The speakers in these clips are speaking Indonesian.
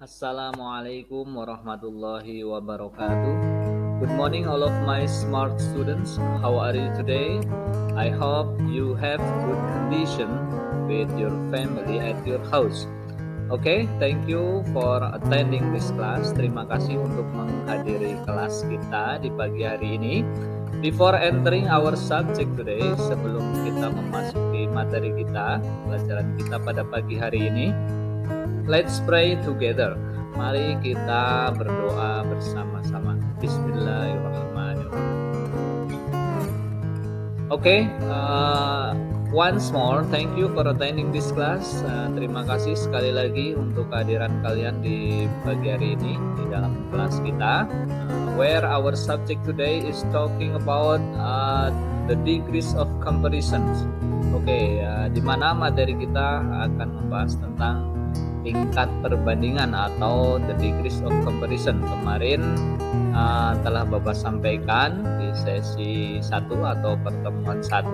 Assalamualaikum warahmatullahi wabarakatuh. Good morning all of my smart students. How are you today? I hope you have good condition with your family at your house. Okay, thank you for attending this class. Terima kasih untuk menghadiri kelas kita di pagi hari ini. Before entering our subject today, sebelum kita memasuki materi kita, pelajaran kita pada pagi hari ini, let's pray together. Mari kita berdoa bersama-sama. Bismillahirrahmanirrahim. Okay, once more, thank you for attending this class. Terima kasih sekali lagi untuk kehadiran kalian di pagi hari ini di dalam kelas kita. Where our subject today is talking about the degrees of comparisons. Oke, di mana materi kita akan membahas tentang tingkat perbandingan atau the degrees of comparison. Kemarin telah Bapak sampaikan di sesi 1 atau pertemuan 1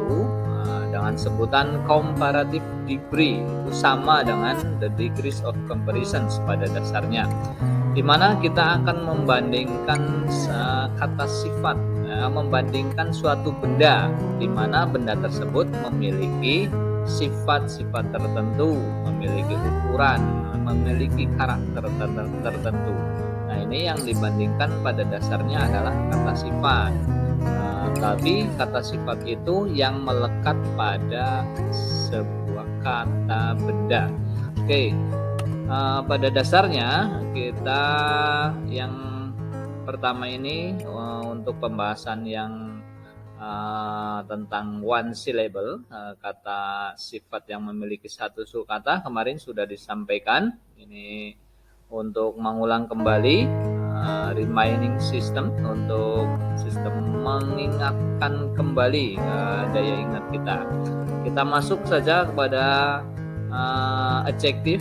dengan sebutan comparative degree, itu sama dengan the degrees of comparisons pada dasarnya, di mana kita akan membandingkan kata sifat, membandingkan suatu benda, di mana benda tersebut memiliki sifat-sifat tertentu, memiliki ukuran, memiliki karakter tertentu. Nah, ini yang dibandingkan pada dasarnya adalah kata sifat. Tapi kata sifat itu yang melekat pada sebuah kata benda. Oke, pada dasarnya kita yang pertama ini untuk pembahasan yang tentang one syllable, kata sifat yang memiliki satu suku kata, kemarin sudah disampaikan. Ini untuk mengulang kembali, reminding system, untuk sistem mengingatkan kembali daya ingat kita. Kita masuk saja kepada adjektif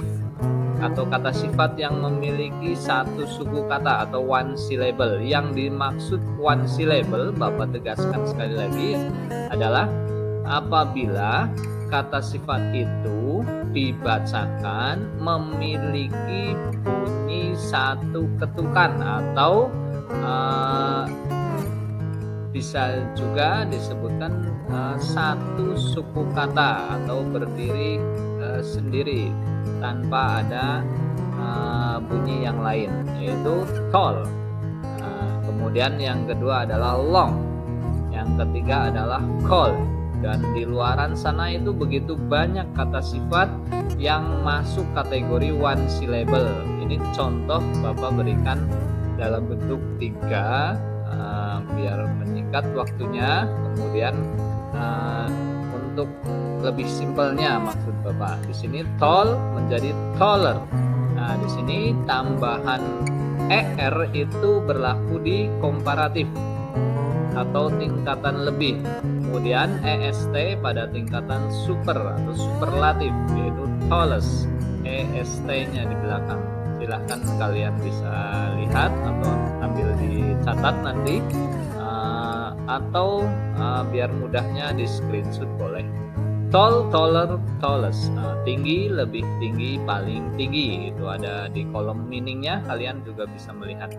atau kata sifat yang memiliki satu suku kata atau one syllable. Yang dimaksud one syllable, Bapak tegaskan sekali lagi, adalah apabila kata sifat itu dibacakan memiliki bunyi satu ketukan atau bisa juga disebutkan satu suku kata atau berdiri sendiri tanpa ada bunyi yang lain, yaitu tall. Kemudian yang kedua adalah long, yang ketiga adalah cold. Dan di luaran sana itu begitu banyak kata sifat yang masuk kategori one syllable. Ini contoh Bapak berikan dalam bentuk 3 biar menyingkat waktunya. Kemudian untuk lebih simpelnya maksud Bapak, di sini tall menjadi taller. Nah, di sini tambahan er itu berlaku di komparatif atau tingkatan lebih. Kemudian est pada tingkatan super atau superlatif, yaitu tallest, est-nya di belakang. Silahkan kalian bisa lihat atau ambil dicatat nanti, atau biar mudahnya di screenshot boleh. Tall, taller, tallest, tinggi, lebih tinggi, paling tinggi. Itu ada di kolom meaningnya, kalian juga bisa melihat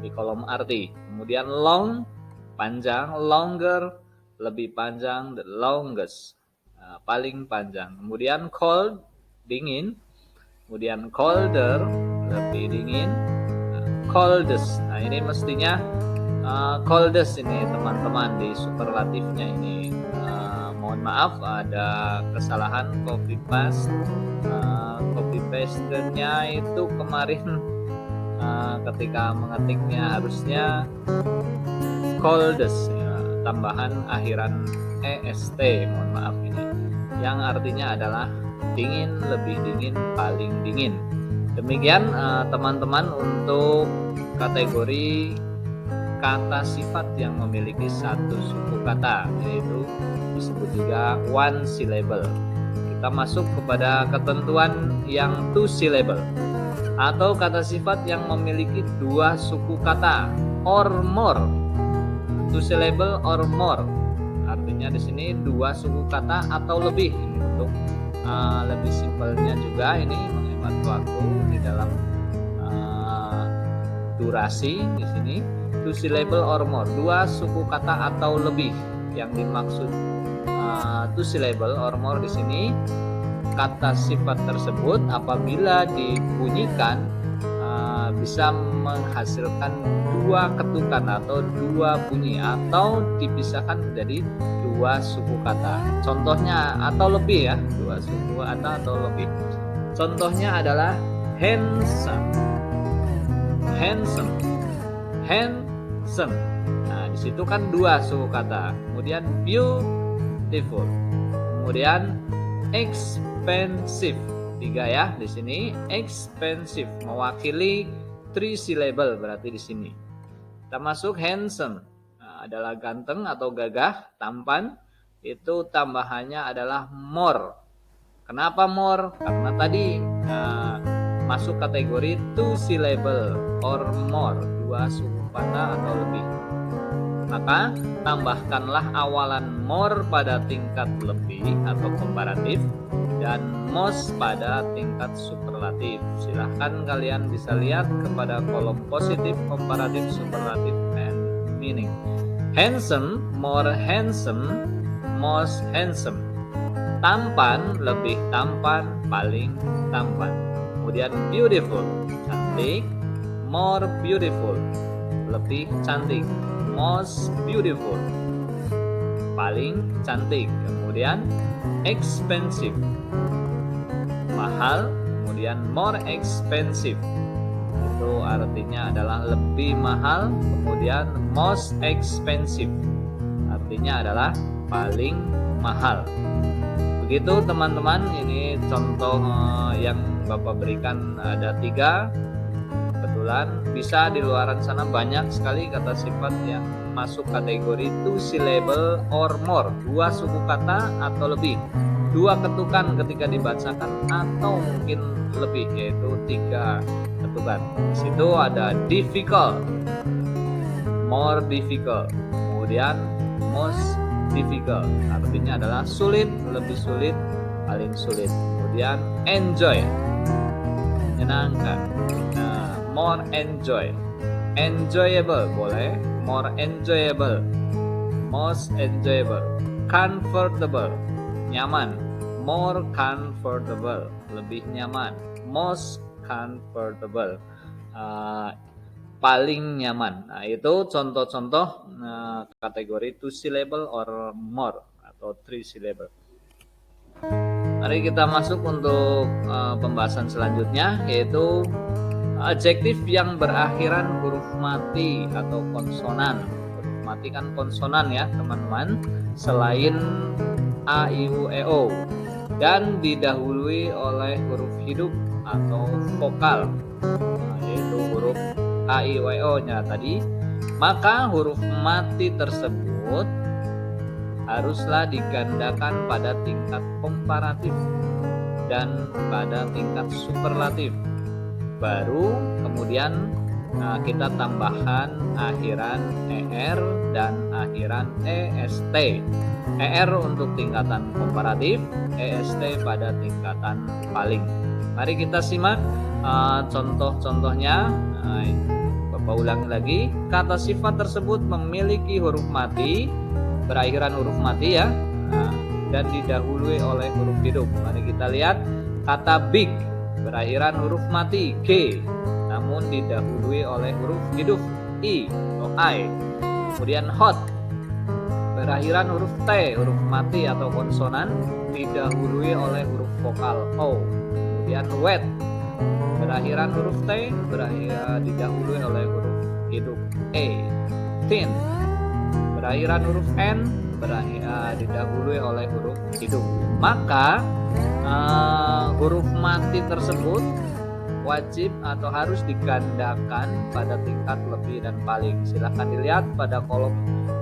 di kolom arti. Kemudian long, panjang, longer, lebih panjang, the longest, paling panjang. Kemudian cold, dingin. Kemudian colder, lebih dingin, coldest. Nah, ini mestinya coldest ini teman-teman di superlatifnya ini. Mohon maaf ada kesalahan copy paste-nya itu kemarin ketika mengetiknya harusnya coldest, tambahan akhiran est, mohon maaf ini, yang artinya adalah dingin, lebih dingin, paling dingin. Demikian teman-teman untuk kategori kata sifat yang memiliki satu suku kata, yaitu disebut juga one syllable. Kita masuk kepada ketentuan yang two syllable atau kata sifat yang memiliki 2 suku kata or more. Two syllable or more, artinya di sini 2 suku kata atau lebih. Ini untuk lebih simpelnya juga, ini menghemat waktu di dalam durasi di sini. 2 syllable or more, 2 suku kata atau lebih. Yang dimaksud 2 syllable or more di sini, kata sifat tersebut apabila dibunyikan bisa menghasilkan 2 ketukan atau 2 bunyi, atau dipisahkan menjadi 2 suku kata. Contohnya atau lebih ya, 2 suku kata atau lebih. Contohnya adalah handsome, handsome, handsome. Nah, di situ kan 2 suku kata. Kemudian beautiful. Kemudian expensive. 3 ya di sini. Expensive mewakili 3 syllable berarti di sini. Kita masuk handsome. Nah, adalah ganteng atau gagah, tampan. Itu tambahannya adalah more. Kenapa more? Karena tadi masuk kategori 2 syllable or more, 2 suku kata atau lebih. Maka tambahkanlah awalan more pada tingkat lebih atau komparatif dan most pada tingkat superlatif. Silahkan kalian bisa lihat kepada kolom positif, komparatif, superlatif, and meaning. Handsome, more handsome, most handsome. Tampan, lebih tampan, paling tampan. Kemudian beautiful, cantik, more beautiful, lebih cantik, most beautiful, paling cantik. Kemudian expensive, mahal. Kemudian more expensive, itu artinya adalah lebih mahal. Kemudian most expensive artinya adalah paling mahal. Begitu teman-teman, ini contoh yang Bapak berikan ada 3. Kebetulan bisa di luaran sana banyak sekali kata sifat yang masuk kategori 2 syllable or more, 2 suku kata atau lebih, 2 ketukan ketika dibacakan atau mungkin lebih, yaitu 3 ketukan. Di situ ada difficult, more difficult, kemudian most difficult artinya adalah sulit, lebih sulit, paling sulit. Kemudian enjoy, menyenangkan. Nah, more enjoy, enjoyable boleh, more enjoyable, most enjoyable. Comfortable, nyaman, more comfortable, lebih nyaman, most comfortable, paling nyaman. Nah, itu contoh-contoh kategori 2 syllable or more atau 3 syllable. Mari kita masuk untuk pembahasan selanjutnya, yaitu adjektif yang berakhiran huruf mati atau konsonan. Huruf mati kan konsonan ya teman-teman, selain a, i, u, e, o, dan didahului oleh huruf hidup atau vokal, yaitu huruf a, i, u, e, o nya tadi. Maka huruf mati tersebut haruslah digandakan pada tingkat komparatif dan pada tingkat superlatif. Baru kemudian kita tambahkan akhiran er dan akhiran est. Er untuk tingkatan komparatif, est pada tingkatan paling. Mari kita simak contoh-contohnya. Bapak ulangi lagi. Kata sifat tersebut memiliki huruf mati, berakhiran huruf mati ya, dan didahului oleh huruf hidup. Mari kita lihat kata big, berakhiran huruf mati G, namun didahului oleh huruf hidup I atau I. Kemudian hot, berakhiran huruf T, huruf mati atau konsonan, didahului oleh huruf vokal O. Kemudian wet, berakhiran huruf T, didahului oleh huruf hidup E. Thin, berakhiran huruf N, didahului oleh huruf hidup. Maka huruf mati tersebut wajib atau harus digandakan pada tingkat lebih dan paling. Silahkan dilihat pada kolom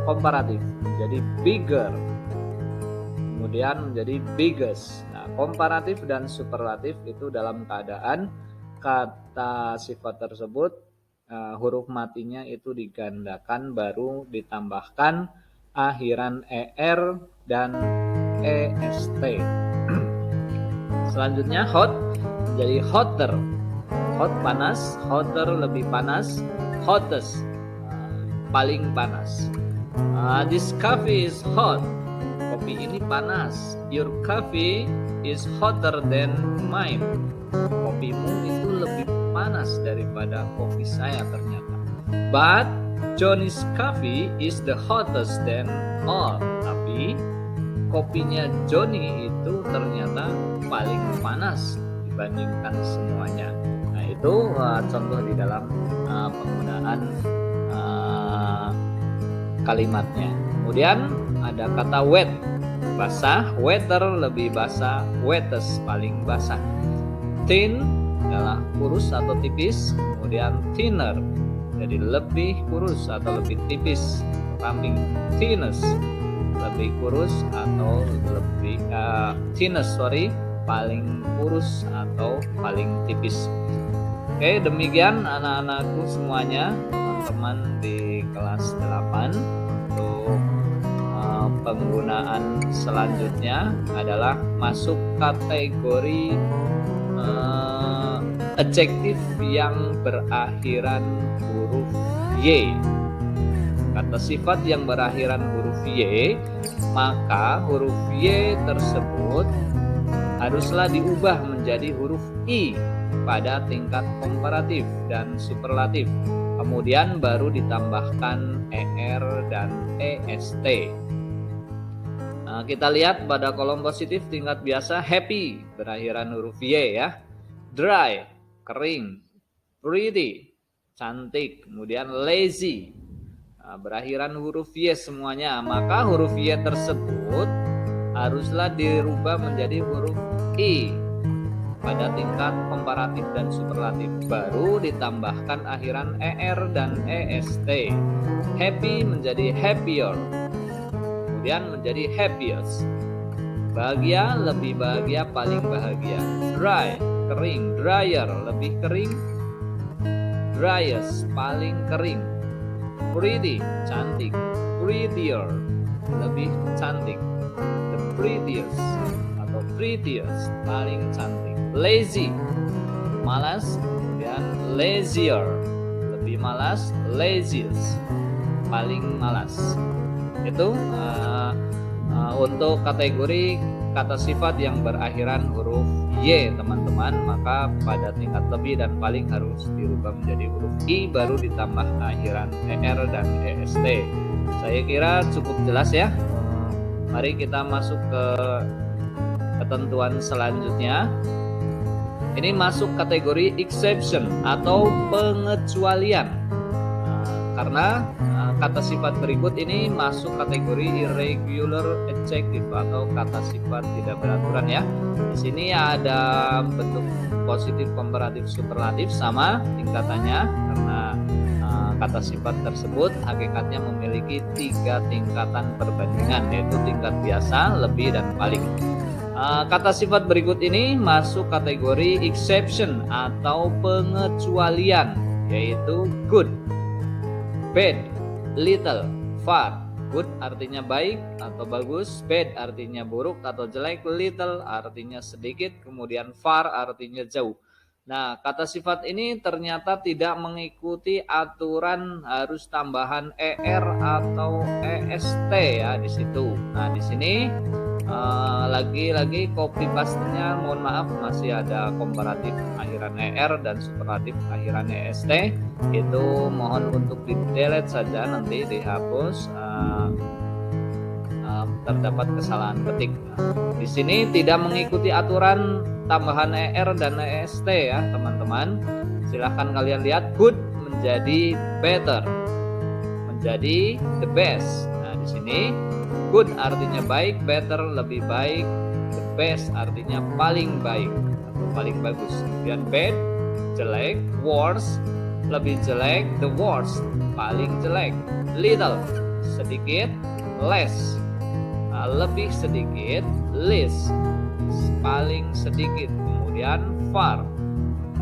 komparatif, menjadi bigger, kemudian menjadi biggest. Nah, komparatif dan superlatif itu dalam keadaan kata sifat tersebut huruf matinya itu digandakan, baru ditambahkan akhiran er dan est. Selanjutnya hot menjadi hotter. Hot panas, hotter lebih panas, hottest, paling panas. This coffee is hot. Kopi ini panas. Your coffee is hotter than mine. Kopimu itu lebih panas daripada kopi saya ternyata. But Johnny's coffee is the hottest than all. Tapi kopinya Johnny itu ternyata paling panas dibandingkan semuanya. Nah itu contoh di dalam penggunaan kalimatnya. Kemudian ada kata wet, basah, wetter lebih basah, wettest paling basah. Thin adalah kurus atau tipis, kemudian thinner jadi lebih kurus atau lebih tipis, ramping. Thinnest lebih kurus atau lebih paling kurus atau paling tipis. Oke, demikian anak-anakku semuanya, teman-teman di kelas 8. Untuk penggunaan selanjutnya adalah masuk kategori adjektif yang berakhiran huruf Y. Kata sifat yang berakhiran huruf Y, maka huruf Y tersebut haruslah diubah menjadi huruf I pada tingkat komparatif dan superlatif. Kemudian baru ditambahkan ER dan EST. Nah, kita lihat pada kolom positif tingkat biasa, happy berakhiran huruf Y ya. Dry, kering. Pretty, cantik. Kemudian lazy, berakhiran huruf Y semuanya. Maka huruf Y tersebut haruslah dirubah menjadi huruf I pada tingkat komparatif dan superlatif. Baru ditambahkan akhiran ER dan EST. Happy menjadi happier, kemudian menjadi happiest. Bahagia, lebih bahagia, paling bahagia. Dry, kering. Dryer, lebih kering. Driest, paling kering. Pretty, cantik. Prettier, lebih cantik. The prettiest atau prettiest, paling cantik. Lazy, malas. Kemudian lazier, lebih malas. Laziest, paling malas. Itu untuk kategori kata sifat yang berakhiran huruf Y, teman-teman. Maka pada tingkat lebih dan paling harus dirubah menjadi huruf I, baru ditambah akhiran ER dan EST. Saya kira cukup jelas ya. Mari kita masuk ke ketentuan selanjutnya. Ini masuk kategori exception atau pengecualian. Karena kata sifat berikut ini masuk kategori irregular adjective atau kata sifat tidak beraturan ya. Di sini ada bentuk positif, komparatif, superlatif sama tingkatannya, karena kata sifat tersebut hakikatnya memiliki 3 tingkatan perbandingan, yaitu tingkat biasa, lebih, dan paling. Kata sifat berikut ini masuk kategori exception atau pengecualian, yaitu good, bad, little, far. Good artinya baik atau bagus, bad artinya buruk atau jelek, little artinya sedikit, kemudian far artinya jauh. Nah, kata sifat ini ternyata tidak mengikuti aturan harus tambahan ER atau EST ya di situ. Nah, di sini lagi-lagi copy paste-nya mohon maaf masih ada komparatif akhiran ER dan superlatif akhiran EST. Itu mohon untuk di delete saja, nanti dihapus, terdapat kesalahan ketik. Di sini tidak mengikuti aturan tambahan ER dan EST ya teman-teman. Silahkan kalian lihat, good menjadi better, menjadi the best. Nah, di sini good artinya baik, better lebih baik, the best artinya paling baik atau paling bagus. Kemudian bad jelek, worse lebih jelek, the worst paling jelek. Little sedikit, less lebih sedikit, least paling sedikit. Kemudian far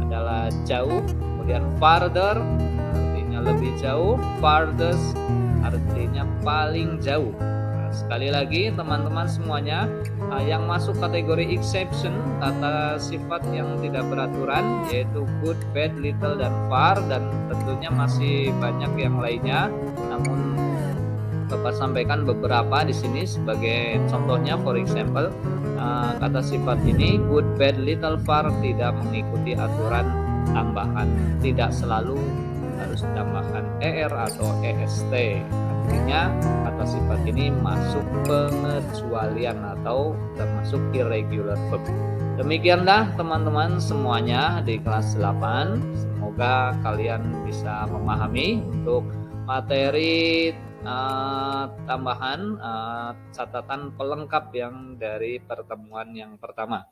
adalah jauh, kemudian farther artinya lebih jauh, farthest artinya paling jauh. Sekali lagi teman-teman semuanya, yang masuk kategori exception, kata sifat yang tidak beraturan, yaitu good, bad, little, dan far, dan tentunya masih banyak yang lainnya. Namun Bapak sampaikan beberapa di sini sebagai contohnya. For example, kata sifat ini good, bad, little, far tidak mengikuti aturan tambahan, tidak selalu harus ditambahkan er atau est. Artinya kata sifat ini masuk pengecualian atau termasuk irregular verb. Demikianlah teman-teman semuanya di kelas 8. Semoga kalian bisa memahami untuk materi tambahan catatan pelengkap yang dari pertemuan yang pertama.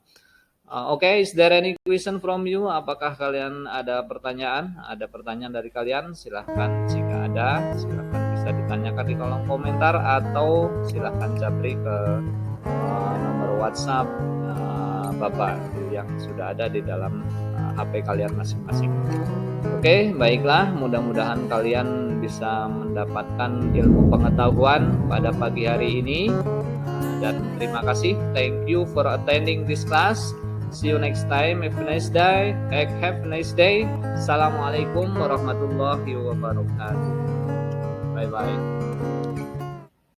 Oke, is there any question from you? Apakah kalian ada pertanyaan? Ada pertanyaan dari kalian? Silahkan, jika ada, silahkan bisa ditanyakan di kolom komentar atau silahkan japri ke nomor WhatsApp Bapak yang sudah ada di dalam HP kalian masing-masing. Oke, baiklah, mudah-mudahan kalian bisa mendapatkan ilmu pengetahuan pada pagi hari ini. Dan terima kasih. Thank you for attending this class. See you next time. Have a nice day. Have a nice day. Assalamualaikum warahmatullahi wabarakatuh. Bye-bye.